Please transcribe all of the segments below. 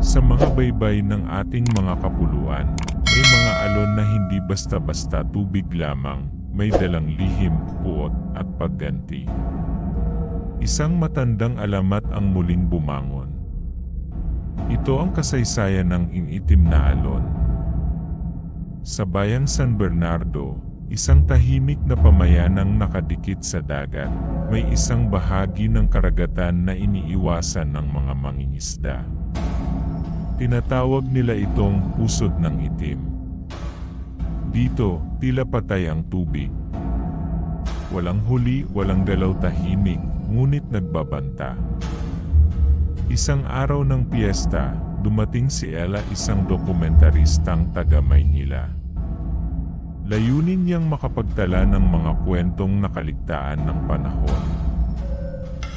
Sa mga baybay ng ating mga kapuluan, may mga alon na hindi basta-basta tubig lamang, may dalang lihim, puot, at pagganti. Isang matandang alamat ang muling bumangon. Ito ang kasaysayan ng initim na alon. Sa bayang San Bernardo, isang tahimik na pamayanang nakadikit sa dagat, may isang bahagi ng karagatan na iniiwasan ng mga mangingisda. Tinatawag nila itong pusod ng itim. Dito, tila patay ang tubig. Walang huli, walang galaw, tahimik, ngunit nagbabanta. Isang araw ng piyesta, dumating si Ella, isang dokumentaristang taga Maynila. Layunin niyang makapagtala ng mga kwentong nakaligtaan ng panahon.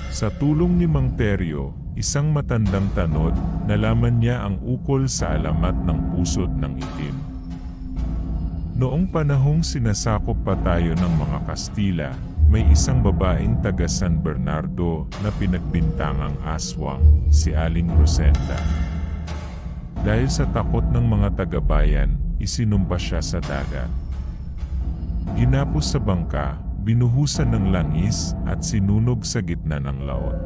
Sa tulong ni Mang Teryo, isang matandang tanod, nalaman niya ang ukol sa alamat ng pusod ng itim. Noong panahong sinasakop pa tayo ng mga Kastila, may isang babaeng taga San Bernardo na pinagbintangang aswang, si Aling Rosenda. Dahil sa takot ng mga taga-bayan, isinumpa siya sa dagat. Ginapos sa bangka, binuhusan ng langis at sinunog sa gitna ng laot.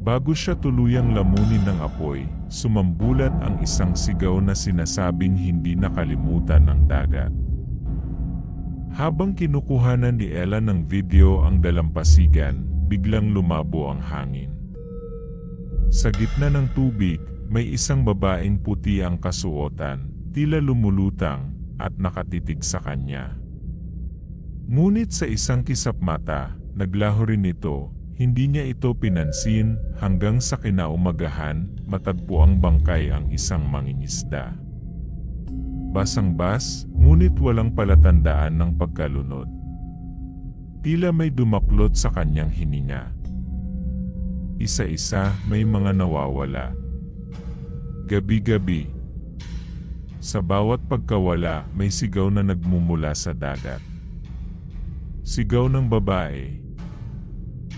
Bago siya tuluyang lamunin ng apoy, sumambulat ang isang sigaw na sinasabing hindi nakalimutan ng dagat. Habang kinukuhanan ni Ella ng video ang dalampasigan, biglang lumabo ang hangin. Sa gitna ng tubig, may isang babaeng puti ang kasuotan, tila lumulutang, at nakatitig sa kanya. Ngunit sa isang kisap mata, naglaho rin ito. Hindi niya ito pinansin hanggang sa kinaumagahan, matagpo ang bangkay ang isang mangingisda. Basang-bas, ngunit walang palatandaan ng pagkalunod. Tila may dumaklot sa kanyang hininga. Isa-isa may mga nawawala. Gabi-gabi. Sa bawat pagkawala, may sigaw na nagmumula sa dagat. Sigaw ng babae.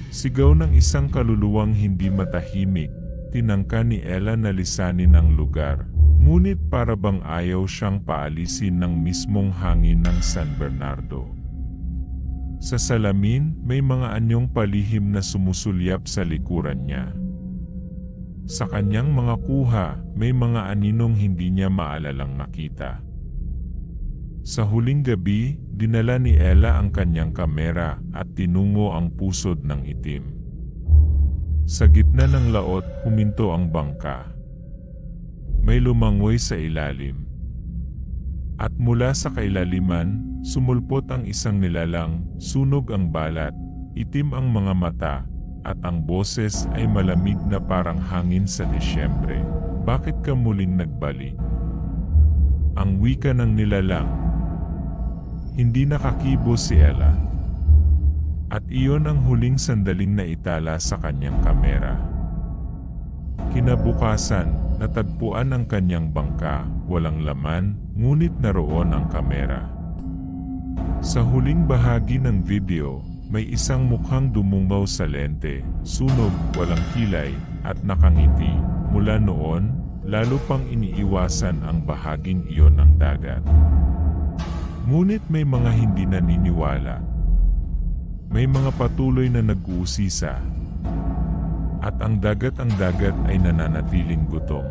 Sigaw ng isang kaluluwang hindi matahimik. Tinangka ni Ella na lisanin ang lugar, ngunit para bang ayaw siyang paalisin ng mismong hangin ng San Bernardo. Sa salamin, may mga anyong palihim na sumusulyap sa likuran niya. Sa kanyang mga kuha, may mga aninong hindi niya maalalang nakita. Sa huling gabi, dinala ni Ella ang kanyang kamera at tinungo ang pusod ng itim. Sa gitna ng laot, huminto ang bangka. May lumangoy sa ilalim. At mula sa kailaliman, sumulpot ang isang nilalang, sunog ang balat, itim ang mga mata, at ang boses ay malamig na parang hangin sa Disyembre. Bakit ka muling nagbalik? Ang wika ng nilalang. Hindi nakakibo si Ella. At iyon ang huling sandaling naitala sa kanyang kamera. Kinabukasan, natagpuan ang kanyang bangka, walang laman, ngunit naroon ang kamera. Sa huling bahagi ng video, may isang mukhang dumungaw sa lente, sunog, walang kilay, at nakangiti. Mula noon, lalo pang iniiwasan ang bahaging iyon ng dagat. Ngunit may mga hindi naniniwala. May mga patuloy na nag-uusisa. At ang dagat ay nananatiling gutom.